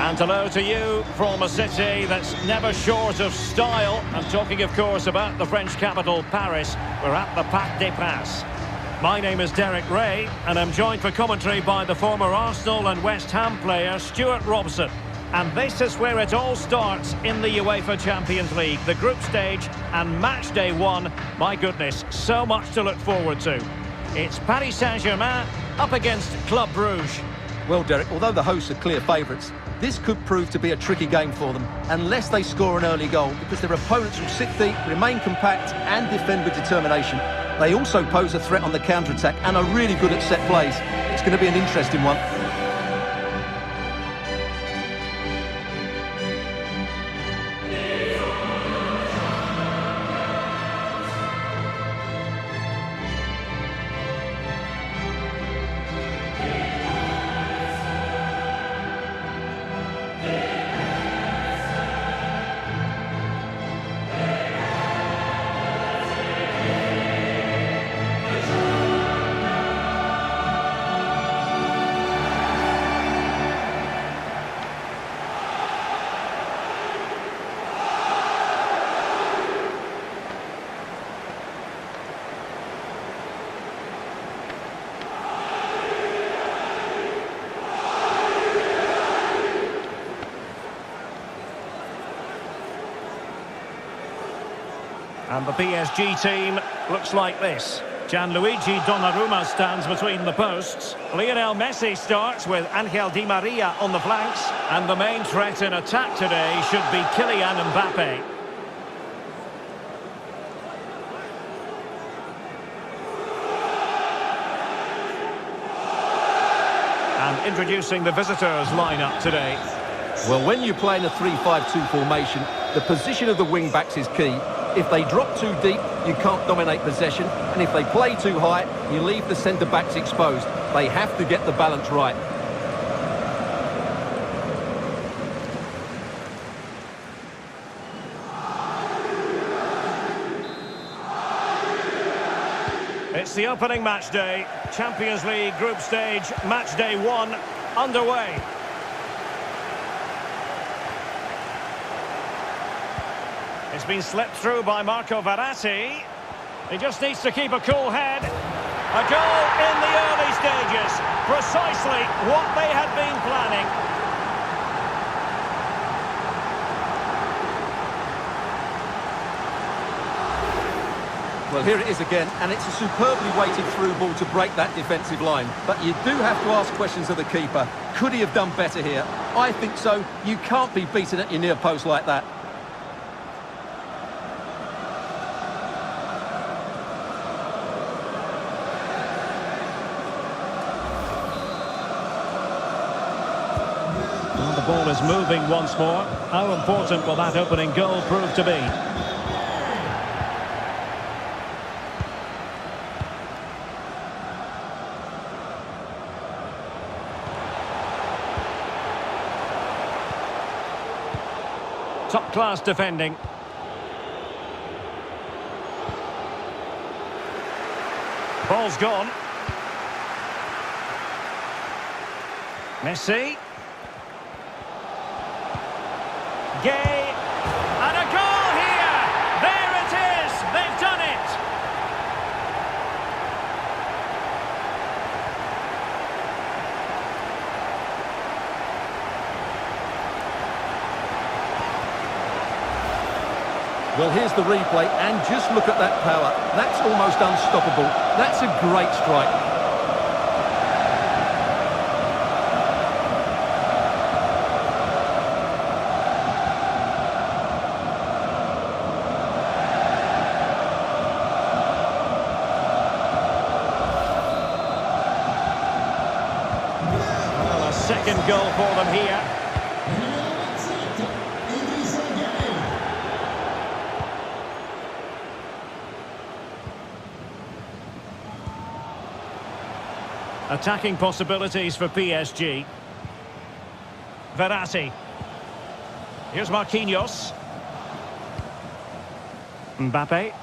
And hello to you from a city that's never short of style. I'm talking, of course, about the French capital, Paris. We're at the Parc des Princes. My name is Derek Ray, and I'm joined for commentary by the former Arsenal and West Ham player, Stuart Robson. And this is where it all starts in the UEFA Champions League, the group stage and match day 1. My goodness, so much to look forward to. It's Paris Saint-Germain up against Club Brugge. Well, Derek, although the hosts are clear favourites, this could prove to be a tricky game for them, unless they score an early goal, because their opponents will sit deep, remain compact and defend with determination. They also pose a threat on the counter-attack and are really good at set plays. It's going to be an interesting one. And the PSG team looks like this. Gianluigi Donnarumma stands between the posts. Lionel Messi starts with Angel Di Maria on the flanks. And the main threat in attack today should be Kylian Mbappe. And introducing the visitors lineup today. Well, when you play in a 3-5-2 formation, the position of the wing-backs is key. If they drop too deep, you can't dominate possession. And if they play too high, you leave the centre-backs exposed. They have to get the balance right. It's the opening match day. Champions League group stage, match day 1 underway. It's been slipped through by Marco Verratti. He just needs to keep a cool head. A goal in the early stages. Precisely what they had been planning. Well, here it is again, and it's a superbly weighted through ball to break that defensive line. But you do have to ask questions of the keeper. Could he have done better here? I think so. You can't be beaten at your near post like that. The ball is moving once more. How important will that opening goal prove to be? Top-class defending. Ball's gone. Messi. Gay, and a goal here! There it is! They've done it! Well, here's the replay, and just look at that power. That's almost unstoppable. That's a great strike. Second goal for them here. Attacking possibilities for PSG. Verratti. Here's Marquinhos. Mbappe.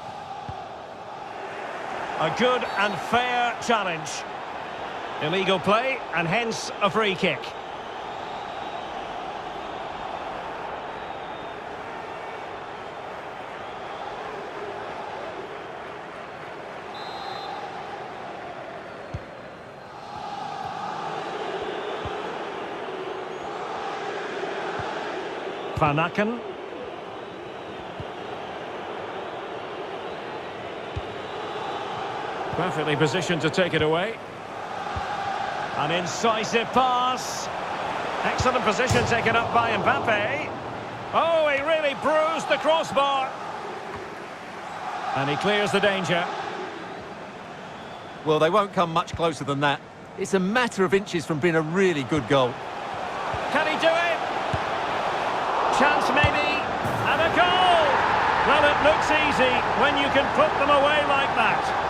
A good and fair challenge. Illegal play, and hence a free kick. Van Aken. Perfectly positioned to take it away. An incisive pass. Excellent position taken up by Mbappe. Oh, he really bruised the crossbar. And he clears the danger. Well, they won't come much closer than that. It's a matter of inches from being a really good goal. Can he do it? Chance maybe. And a goal! Well, it looks easy when you can put them away like that.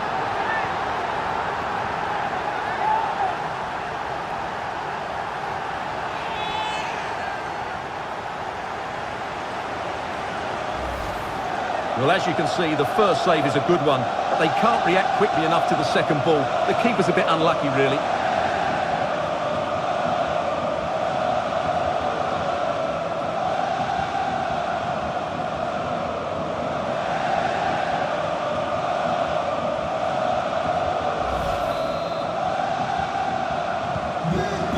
Well, as you can see, the first save is a good one, but they can't react quickly enough to the second ball. The keeper's a bit unlucky, really.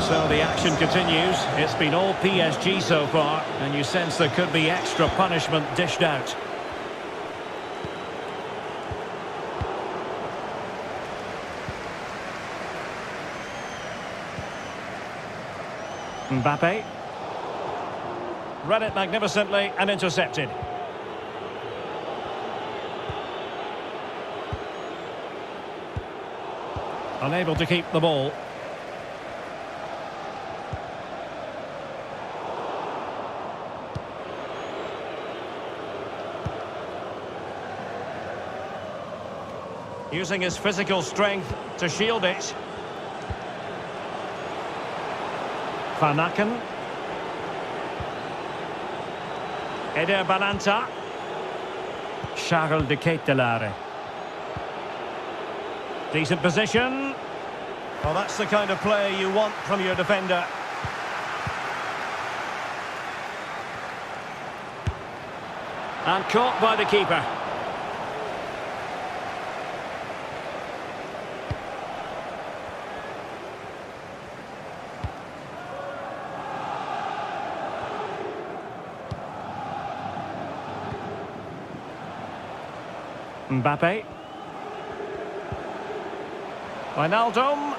So the action continues. It's been all PSG so far, and you sense there could be extra punishment dished out. Mbappe. Read it magnificently and intercepted. Unable to keep the ball. Using his physical strength to shield it. Van Aken. Eder Balanta. Charles de Ketelaere. Decent position. Well, that's the kind of play you want from your defender. And caught by the keeper. Mbappe. Wijnaldum.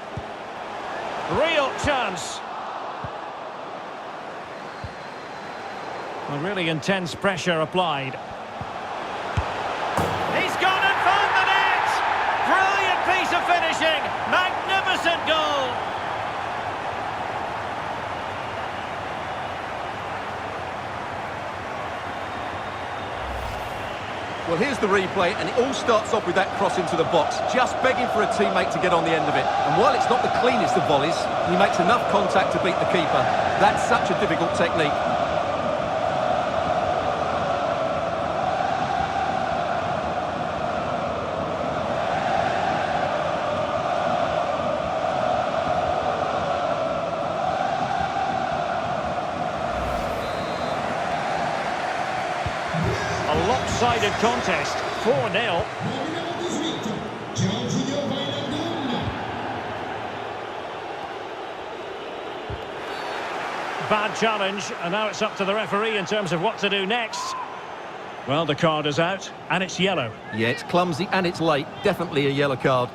Real chance. A really intense pressure applied. He's gone and found the net! Brilliant piece of finishing! Magnificent goal! Well, here's the replay, and it all starts off with that cross into the box, just begging for a teammate to get on the end of it. And while it's not the cleanest of volleys, he makes enough contact to beat the keeper. That's such a difficult technique. A lopsided contest, 4-0. Bad challenge, and now it's up to the referee in terms of what to do next. Well, the card is out, and it's yellow. Yeah, it's clumsy and it's late. Definitely a yellow card.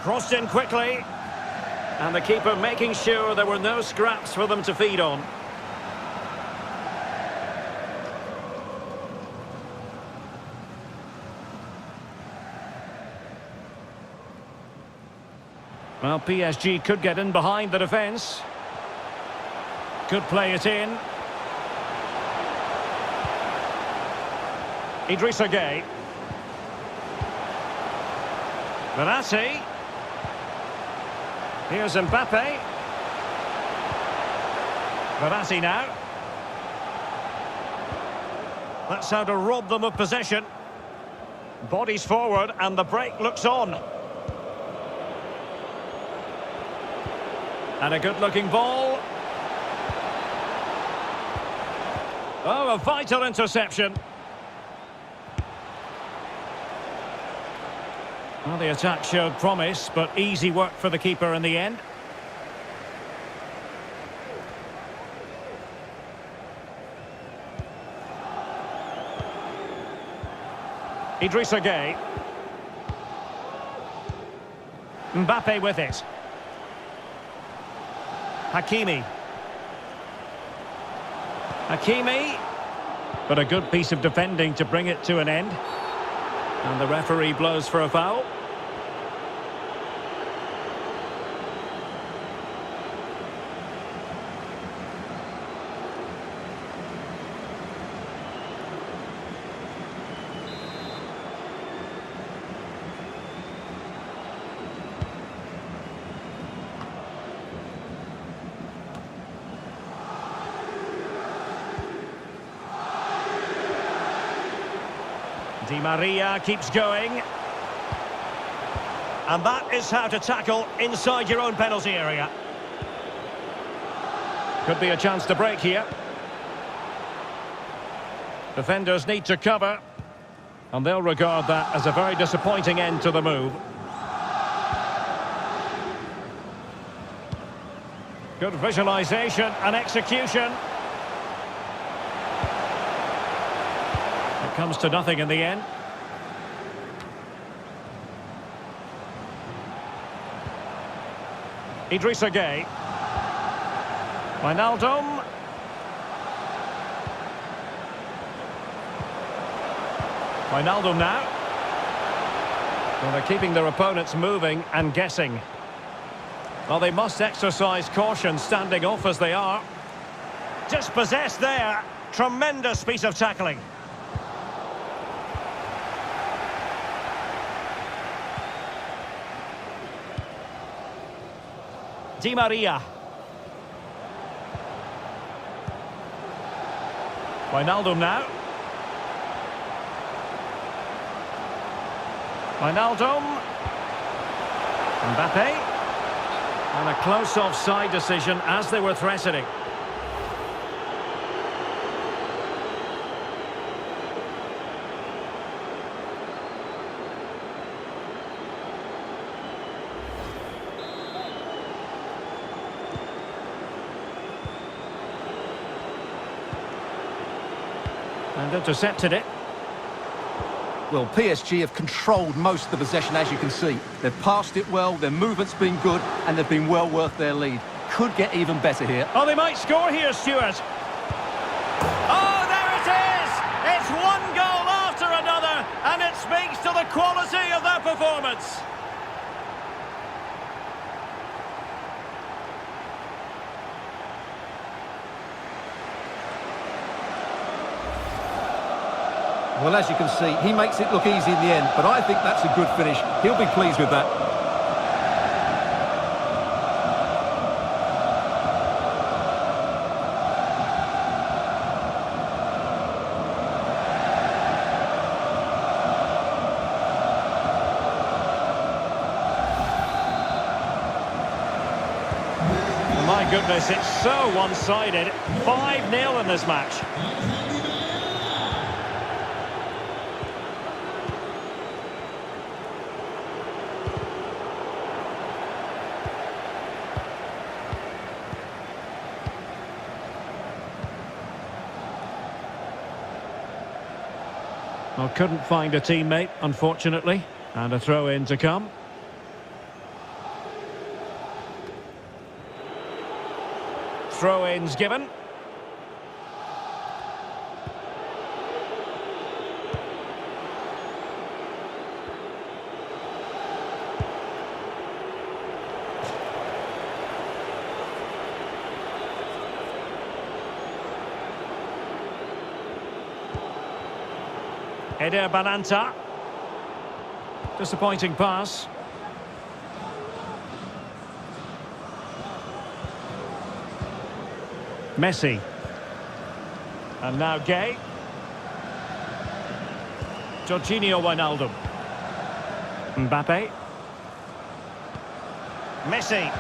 Crossed in quickly, and the keeper making sure there were no scraps for them to feed on. Well, PSG could get in behind the defence. Could play it in. Idrissa Gueye. Verratti. Here's Mbappe. Verratti now. That's how to rob them of possession. Bodies forward and the break looks on. And a good-looking ball. Oh, a vital interception. Well, the attack showed promise, but easy work for the keeper in the end. Idrissa Gueye. Mbappe with it. Hakimi. But a good piece of defending to bring it to an end. And the referee blows for a foul. Di Maria keeps going. And that is how to tackle inside your own penalty area. Could be a chance to break here. Defenders need to cover. And they'll regard that as a very disappointing end to the move. Good visualisation and execution. Comes to nothing in the end. Idrissa Gueye. Wijnaldum. Wijnaldum now. Well, they're keeping their opponents moving and guessing. Well, they must exercise caution standing off as they are. Dispossessed there. Tremendous piece of tackling. Di Maria. Wijnaldum now. Wijnaldum. Mbappe. And a close offside decision as they were threatening. And intercepted it. Well, PSG have controlled most of the possession, as you can see. They've passed it well, their movement's been good, and they've been well worth their lead. Could get even better here. Oh, they might score here, Stuart. Oh, there it is! It's one goal after another, and it speaks to the quality of their performance. Well, as you can see, he makes it look easy in the end, but I think that's a good finish. He'll be pleased with that. My goodness, it's so one-sided. 5-0 in this match. Well, couldn't find a teammate, unfortunately, and a throw-in to come. Throw-ins given. Eder Bananta. Disappointing pass. Messi. And now Gueye. Jorginho Wijnaldum. Mbappe. Messi.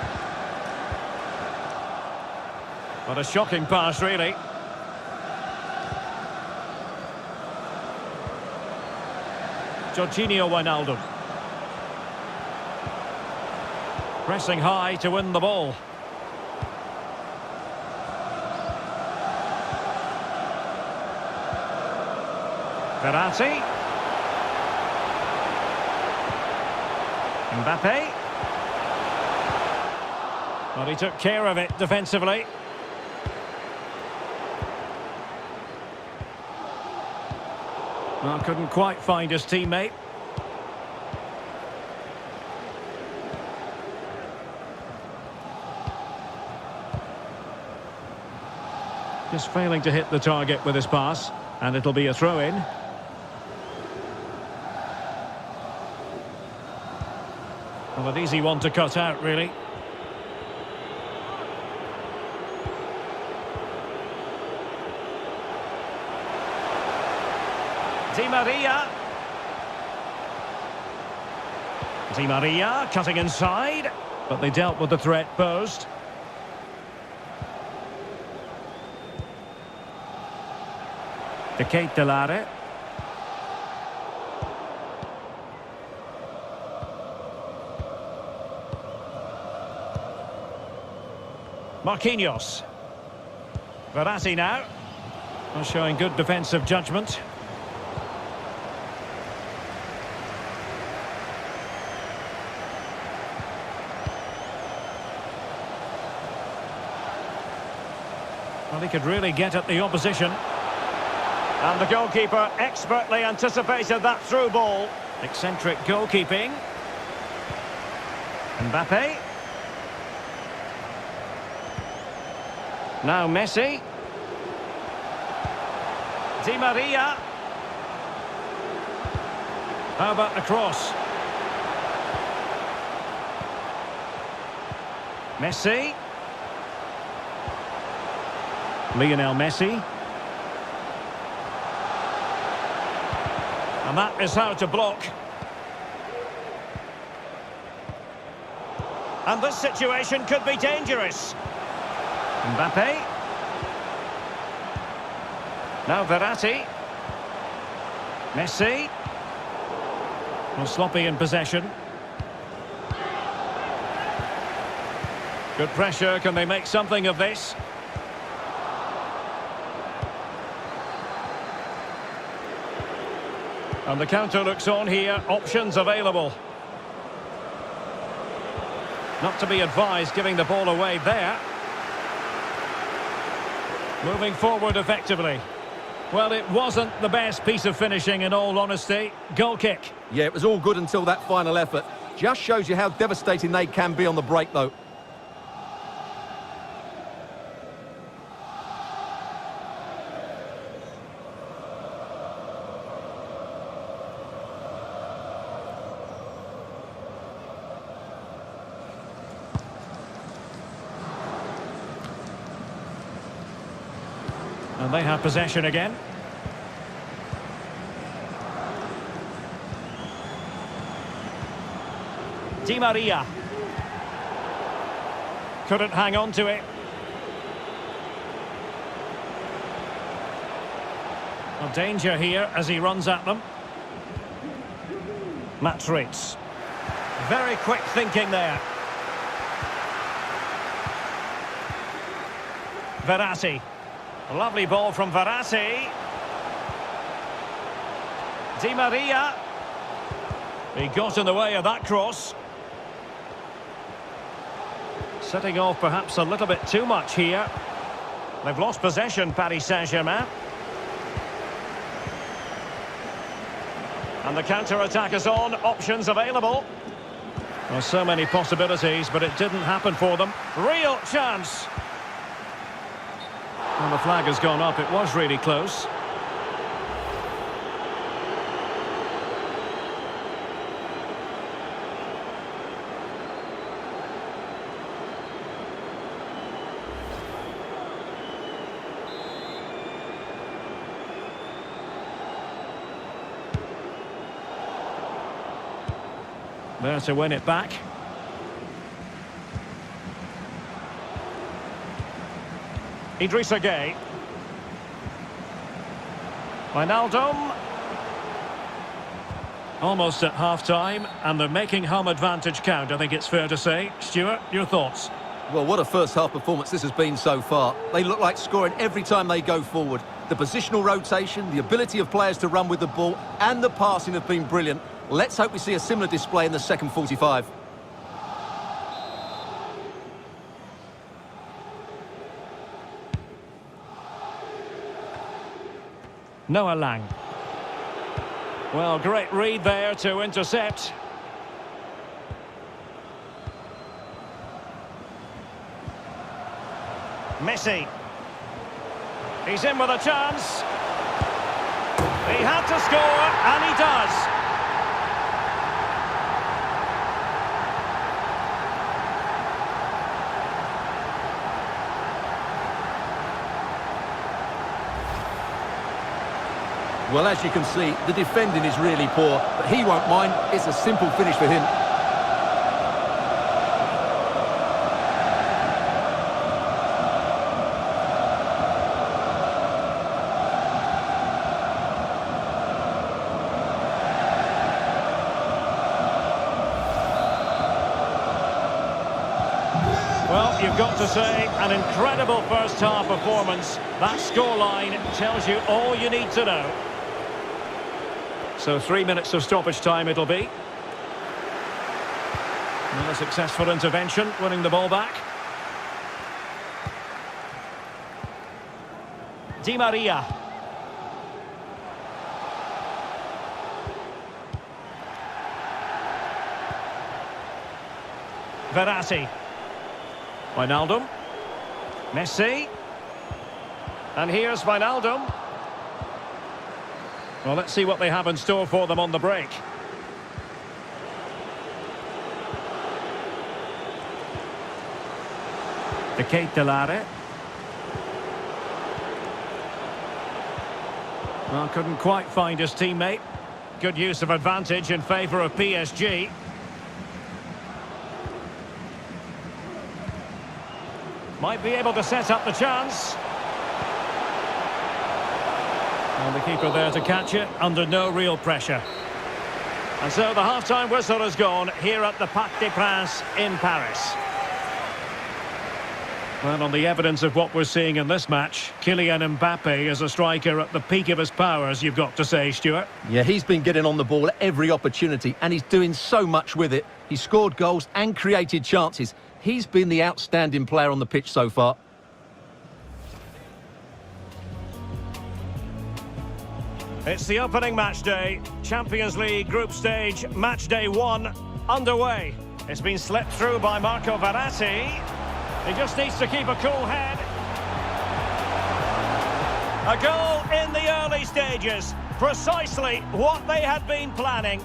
What a shocking pass, really. Jorginho Wijnaldum. Pressing high to win the ball. Verratti. Mbappe. Well, he took care of it defensively. Well, couldn't quite find his teammate. Just failing to hit the target with his pass, and it'll be a throw-in. Well, an easy one to cut out, really. Di Maria. Di Maria cutting inside, but they dealt with the threat posed. De Ketelare. Marquinhos. Verratti now. Showing good defensive judgment. Well, he could really get at the opposition. And the goalkeeper expertly anticipated that through ball. Eccentric goalkeeping. Mbappe. Now Messi. Di Maria. How about the cross? Messi. Lionel Messi. And that is how to block. And this situation could be dangerous. Mbappe. Now Verratti. Messi. Well, sloppy in possession. Good pressure. Can they make something of this? And the counter looks on here. Options available. Not to be advised giving the ball away there. Moving forward effectively. Well, it wasn't the best piece of finishing, in all honesty. Goal kick. Yeah, it was all good until that final effort. Just shows you how devastating they can be on the break, though. And they have possession again. Di Maria. Couldn't hang on to it. Well, danger here as he runs at them. Madrid. Very quick thinking there. Verratti. A lovely ball from Verratti. Di Maria. He got in the way of that cross. Setting off perhaps a little bit too much here. They've lost possession, Paris Saint-Germain. And the counter-attack is on. Options available. Well, so many possibilities, but it didn't happen for them. Real chance. Well, the flag has gone up. It was really close. There to win it back. Idrissa Gueye. Wijnaldum. Almost at half-time, and they're making home advantage count, I think it's fair to say. Stuart, your thoughts? Well, what a first-half performance this has been so far. They look like scoring every time they go forward. The positional rotation, the ability of players to run with the ball, and the passing have been brilliant. Let's hope we see a similar display in the second 45. Noah Lang. Well, great read there to intercept. Messi. He's in with a chance. He had to score, and he does. Well, as you can see, the defending is really poor, but he won't mind. It's a simple finish for him. Well, you've got to say, an incredible first-half performance. That scoreline tells you all you need to know. So 3 minutes of stoppage time it'll be. And a successful intervention, winning the ball back. Di Maria. Verratti. Wijnaldum. Messi. And here's Wijnaldum. Well, let's see what they have in store for them on the break. De Ketelaere. Well, couldn't quite find his teammate. Good use of advantage in favour of PSG. Might be able to set up the chance. And the keeper there to catch it, under no real pressure. And so the half-time whistle has gone here at the Parc des Princes in Paris. Well, on the evidence of what we're seeing in this match, Kylian Mbappe is a striker at the peak of his powers, you've got to say, Stuart. Yeah, he's been getting on the ball at every opportunity, and he's doing so much with it. He scored goals and created chances. He's been the outstanding player on the pitch so far. It's the opening match day. Champions League group stage, match day 1, underway. It's been slipped through by Marco Verratti. He just needs to keep a cool head. A goal in the early stages. Precisely what they had been planning.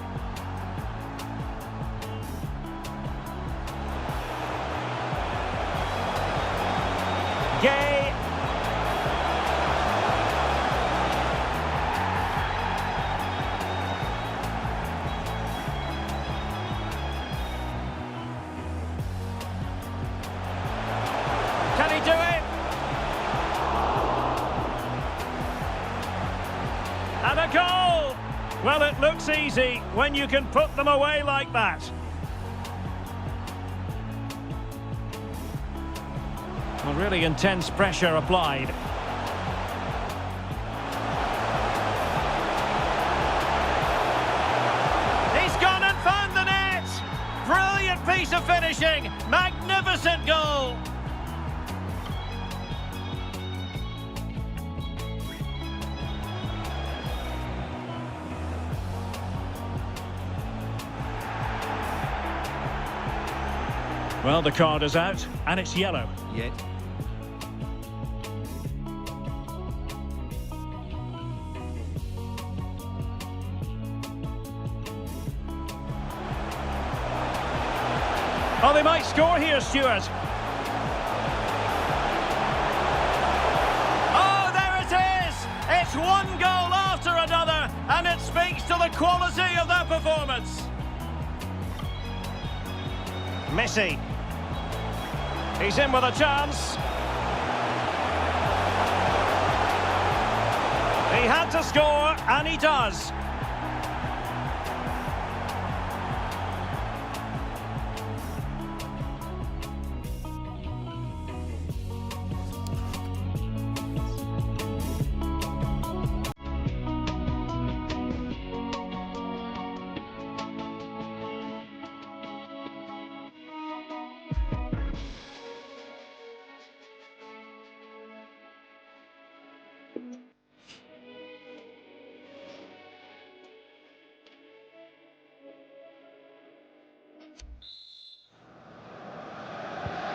Gueye. Can he do it? And a goal! Well, it looks easy when you can put them away like that. Well, really intense pressure applied. He's gone and found the net! Brilliant piece of finishing! Magnificent goal! Well, the card is out, and it's yellow. Yeah. Oh, they might score here, Stuart. Oh, there it is! It's one goal after another, and it speaks to the quality of their performance. Messi. He's in with a chance. He had to score, and he does.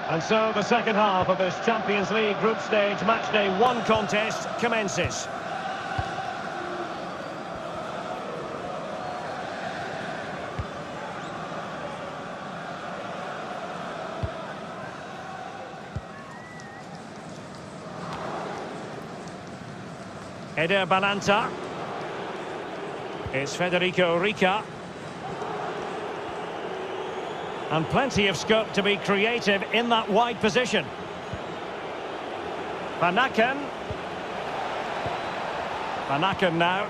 And so the second half of this Champions League group stage matchday 1 contest commences. Eder Balanta. It's Federico Rica. And plenty of scope to be creative in that wide position. Van Aken. Van Aken now.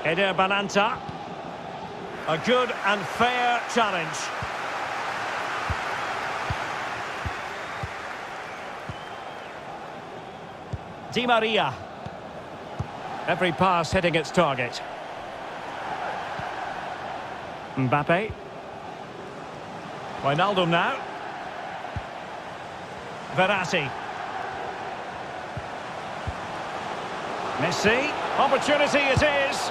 Eder Balanta. A good and fair challenge. Di Maria. Every pass hitting its target. Mbappe. Wijnaldum now. Verratti. Messi. Opportunity it is.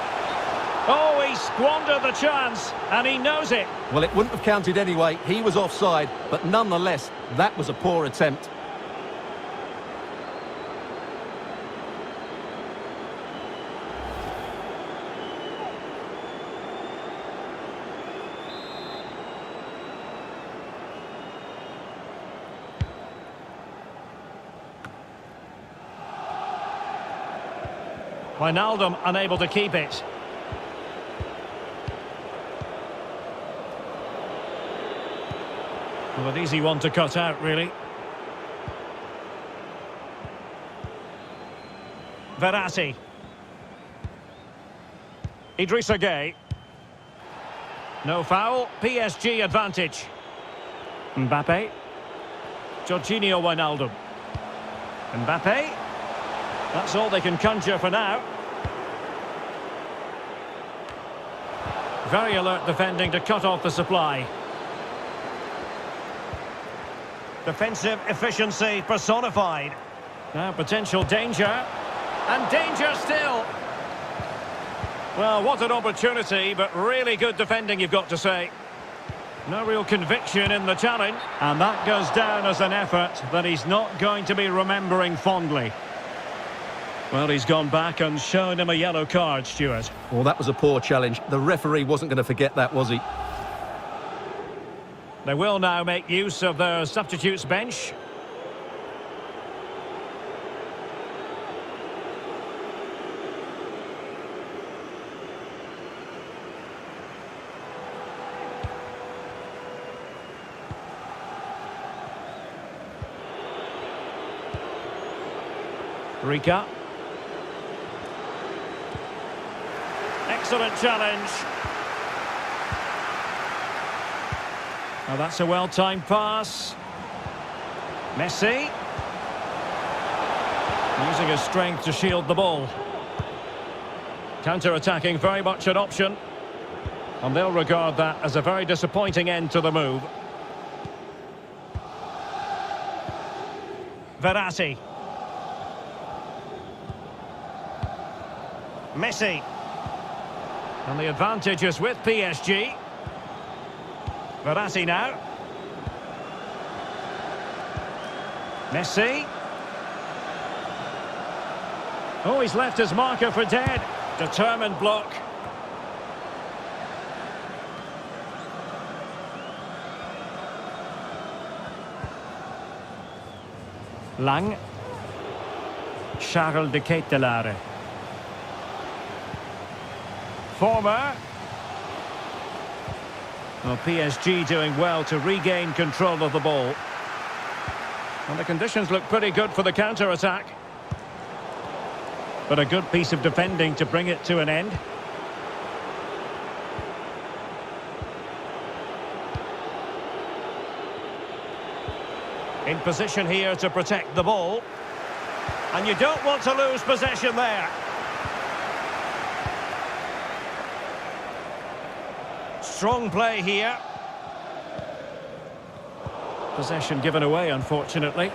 Oh, he squandered the chance, and he knows it. Well, it wouldn't have counted anyway. He was offside, but nonetheless, that was a poor attempt. Wijnaldum unable to keep it. Well, an easy one to cut out, really. Verratti. Idrissa Gueye. No foul. PSG advantage. Mbappe. Jorginho Wijnaldum. Mbappe. That's all they can conjure for now. Very alert defending to cut off the supply. Defensive efficiency personified. Now potential danger. And danger still. Well, what an opportunity, but really good defending, you've got to say. No real conviction in the challenge. And that goes down as an effort that he's not going to be remembering fondly. Well, he's gone back and shown him a yellow card, Stuart. Well, that was a poor challenge. The referee wasn't going to forget that, was he? They will now make use of their substitutes bench. Rica. Excellent challenge. Now that's a well-timed pass. Messi. Using his strength to shield the ball. Counter-attacking, very much an option. And they'll regard that as a very disappointing end to the move. Verratti. Messi. And the advantage is with PSG. Verratti now. Messi. Oh, he's left his marker for dead. Determined block. Lang. Charles de Ketelaere. Former. Well, PSG doing well to regain control of the ball. And the conditions look pretty good for the counter-attack. But a good piece of defending to bring it to an end. In position here to protect the ball. And you don't want to lose possession there. Strong play here. Possession given away, unfortunately.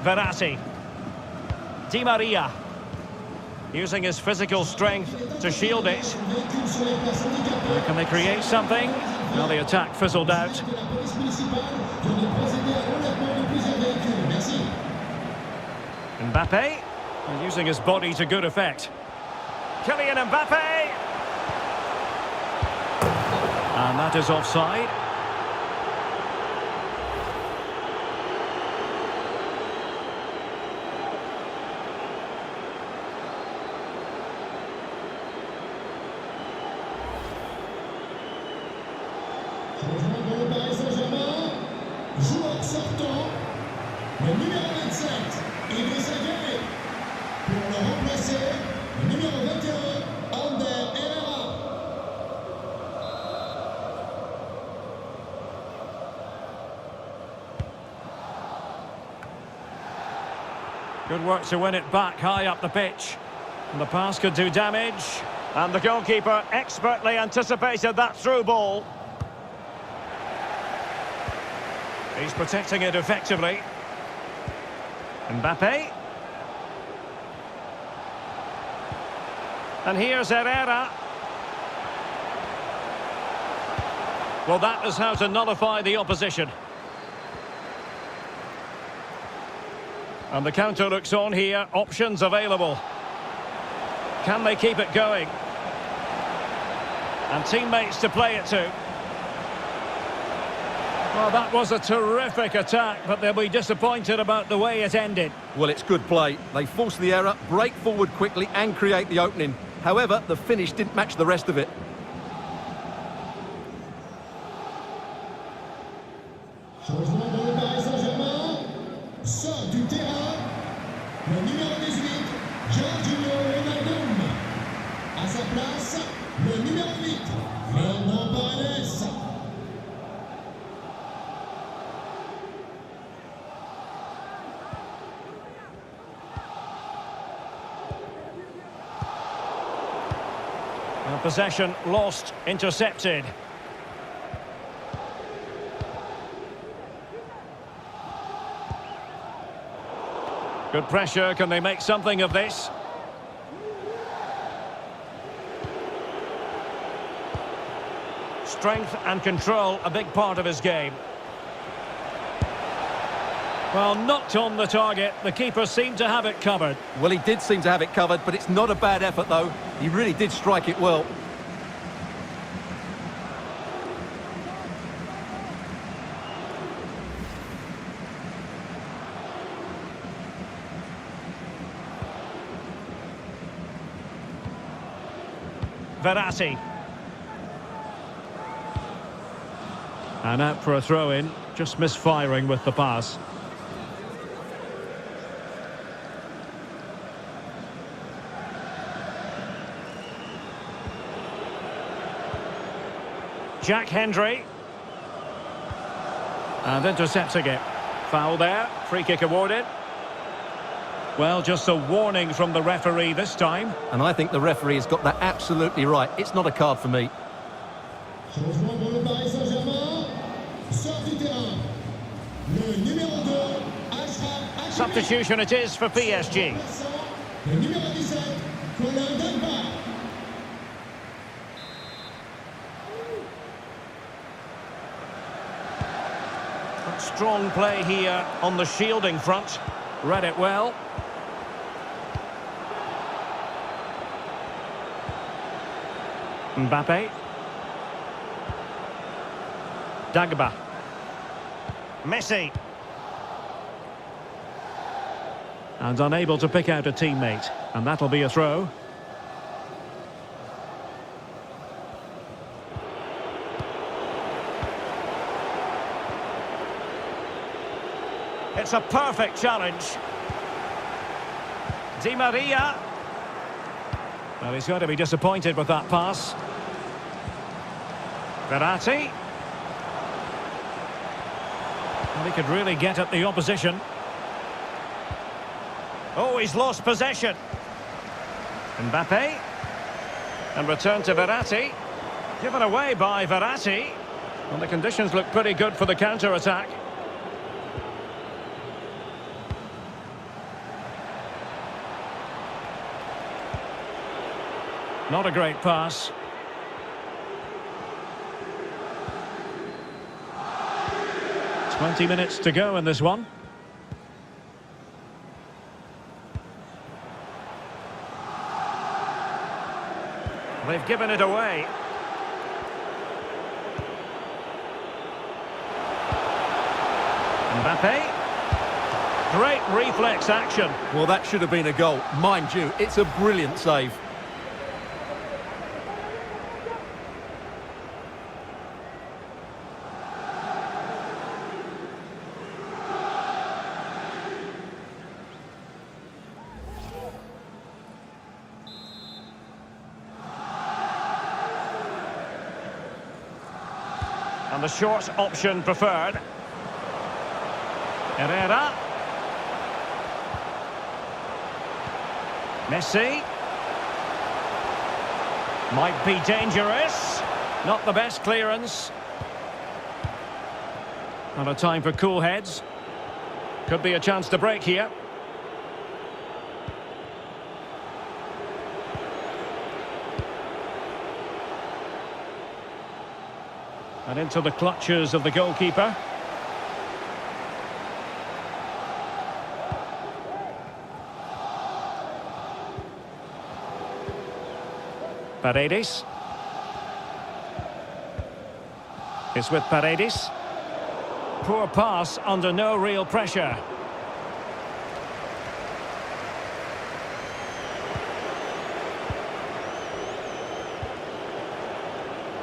Verratti. Di Maria. Using his physical strength to shield it. Can they create something? Well, the attack fizzled out. Mbappe. Using his body to good effect. Kylian Mbappe. And that is offside. Changement pour le Paris Saint-Germain. Joueur sortant, le numéro 27, Saint-Germain. Pour le remplacer, le numéro 21, Ander Herrera. Good work to win it back high up the pitch. And the pass could do damage. And the goalkeeper expertly anticipated that through ball. He's protecting it effectively. Mbappe. And here's Herrera. Well, that is how to nullify the opposition. And the counter looks on here. Options available. Can they keep it going? And teammates to play it to. Well, that was a terrific attack, but they'll be disappointed about the way it ended. Well, it's good play. They force the error, break forward quickly and create the opening. However, the finish didn't match the rest of it. Changement pour le Paris Saint-Germain. Sort du terrain. Le numéro 18, Jorginho Wijnaldum. À sa place, le numéro 8, Fernand Paredes. Possession lost, intercepted. Good pressure, can they make something of this? Strength and control, a big part of his game. Well, knocked on the target, the keeper seemed to have it covered. Well, he did seem to have it covered, but it's not a bad effort, though. He really did strike it well. Verratti. And out for a throw-in, just misfiring with the pass. Jack Hendry. And intercepting it. Foul there, free kick awarded. Well, just a warning from the referee this time. And I think the referee has got that absolutely right. It's not a card for me. Changement pour le Paris Saint-Germain. Sort du terrain. Le numéro 2, Achraf. Substitution it is for PSG. Le numéro 17, Colin Denbach. Strong play here on the shielding front. Read it well. Mbappe. Dagba. Messi. And unable to pick out a teammate. And that'll be a throw. It's a perfect challenge. Di Maria. Well, he's going to be disappointed with that pass. Verratti. Well, he could really get at the opposition. Oh, he's lost possession. Mbappe. And return to Verratti. Given away by Verratti. Well, the conditions look pretty good for the counter-attack. Not a great pass. "20 minutes to go in this one. They've given it away. Mbappe. Great reflex action. Well, that should have been a goal. Mind you, it's a brilliant save. And the short option preferred. Herrera. Messi. Might be dangerous. Not the best clearance. Not a time for cool heads. Could be a chance to break here. And into the clutches of the goalkeeper. Paredes. It's with Paredes. Poor pass under no real pressure.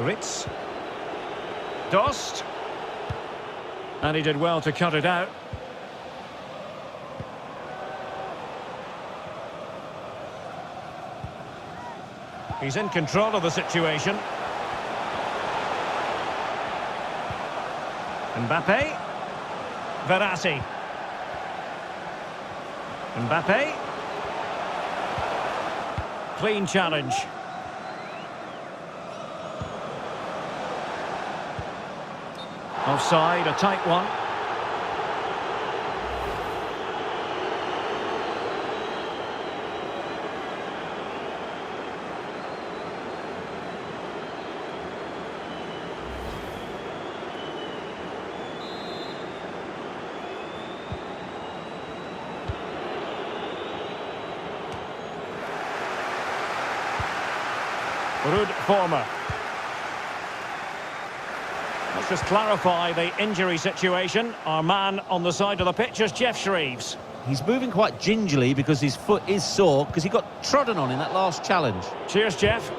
Ritz. Dost. And he did well to cut it out. He's in control of the situation. Mbappe. Verratti. Mbappe. Clean challenge. Offside, a tight one. Ruud Vormer. Let's just clarify the injury situation. Our man on the side of the pitch is Jeff Shreves. He's moving quite gingerly because his foot is sore because he got trodden on in that last challenge. Cheers, Jeff.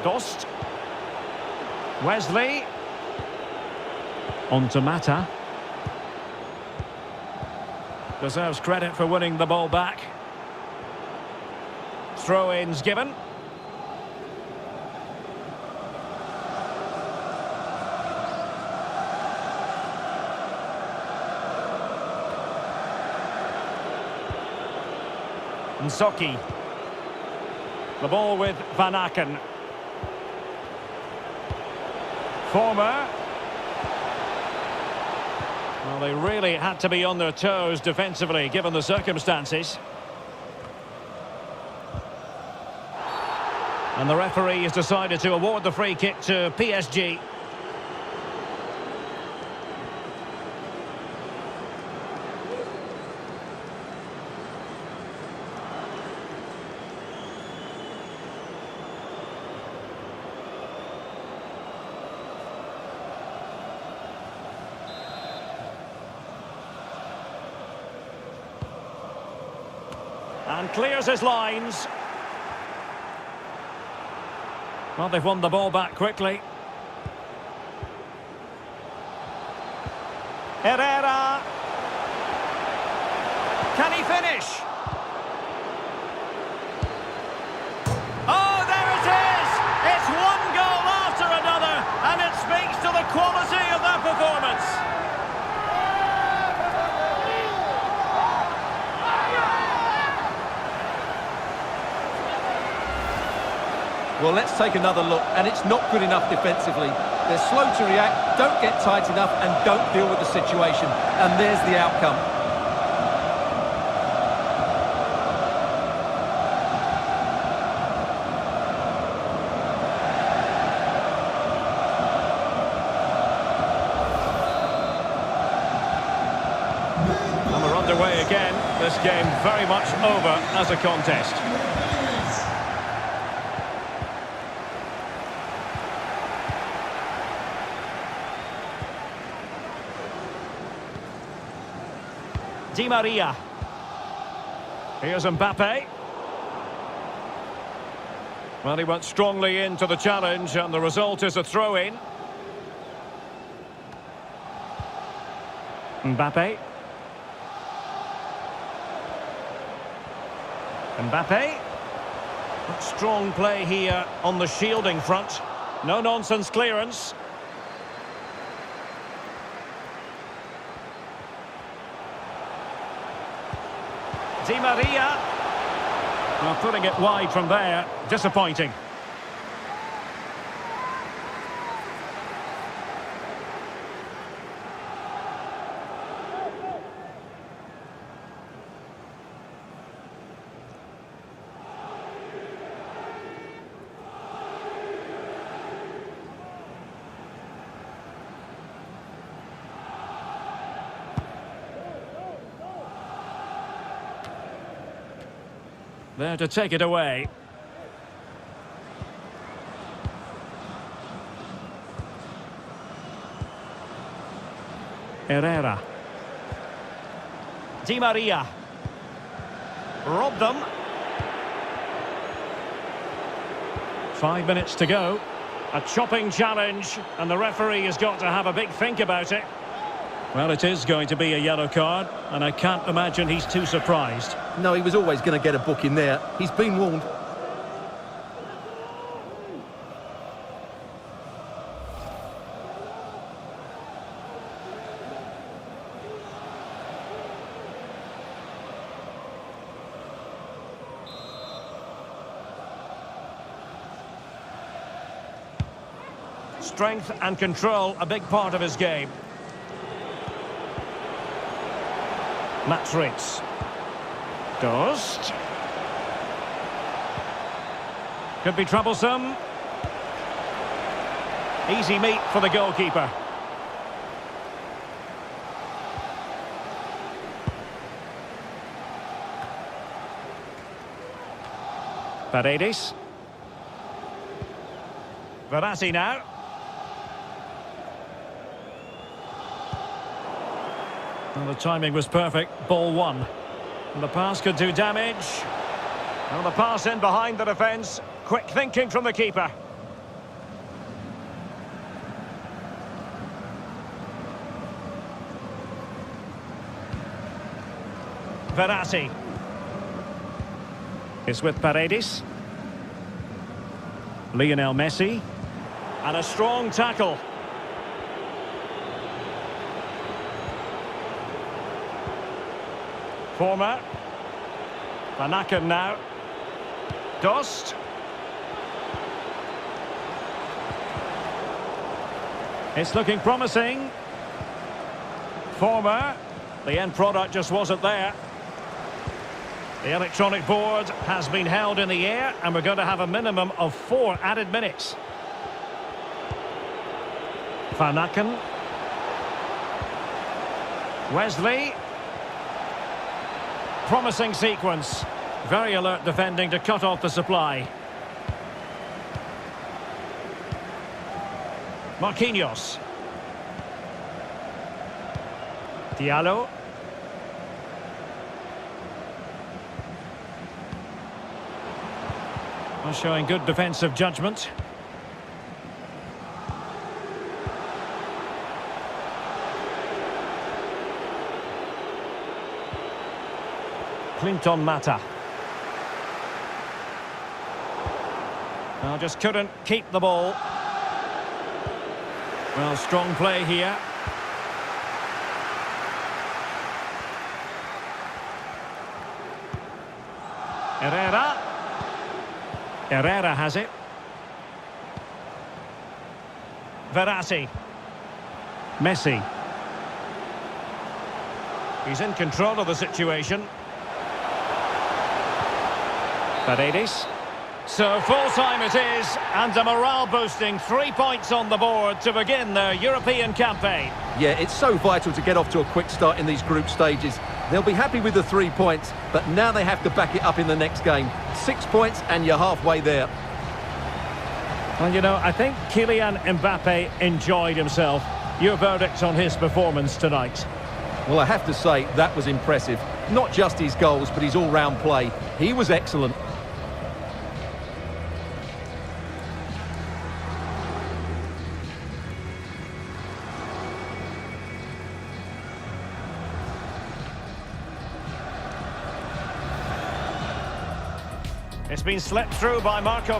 Dost. Wesley. On to Mata. Deserves credit for winning the ball back. Throw-ins given. Nsoki. The ball with Van Aken. Vormer. Well, they really had to be on their toes defensively, given the circumstances. And the referee has decided to award the free kick to PSG. And clears his lines. Well, they've won the ball back quickly. Herrera. Can he finish? Oh, there it is! It's one goal after another, and it speaks to the quality of their performance. Well, let's take another look, and it's not good enough defensively. They're slow to react, don't get tight enough, and don't deal with the situation. And there's the outcome. And we're underway again. This game very much over as a contest. Di Maria. Here's Mbappe. Well, he went strongly into the challenge, and the result is a throw-in. Mbappe. Mbappe. Strong play here on the shielding front. No-nonsense clearance. Di Maria. Well, putting it wide from there. Disappointing. There to take it away. Herrera. Di Maria. Robbed them. 5 minutes to go. A chopping challenge, and the referee has got to have a big think about it. Well, it is going to be a yellow card, and I can't imagine he's too surprised. No, he was always going to get a book in there. He's been warned. Strength and control, a big part of his game. Madrid. Dost. Could be troublesome. Easy meat for the goalkeeper. Paredes. Verratti now. Well, the timing was perfect. Ball one. And the pass could do damage. Well, the pass in behind the defence. Quick thinking from the keeper. Verratti. It's with Paredes. Lionel Messi. And a strong tackle. Former. Van Aken now. Dost. It's looking promising. Former. The end product just wasn't there. The electronic board has been held in the air, and we're going to have a minimum of 4 added minutes. Van Aken. Wesley. Promising sequence. Very alert defending to cut off the supply. Marquinhos. Diallo. Well, showing good defensive judgment. Clinton Mata. Well, just couldn't keep the ball. Well, strong play here. Herrera has it. Verratti. Messi. He's in control of the situation. Paredes. So full-time it is, and a morale-boosting 3 points on the board to begin their European campaign. Yeah, it's so vital to get off to a quick start in these group stages. They'll be happy with the 3 points, but now they have to back it up in the next game. 6 points and you're halfway there. Well, you know, I think Kylian Mbappe enjoyed himself. Your verdict on his performance tonight? Well, I have to say, that was impressive. Not just his goals, but his all-round play. He was excellent. It's been slept through by Marco.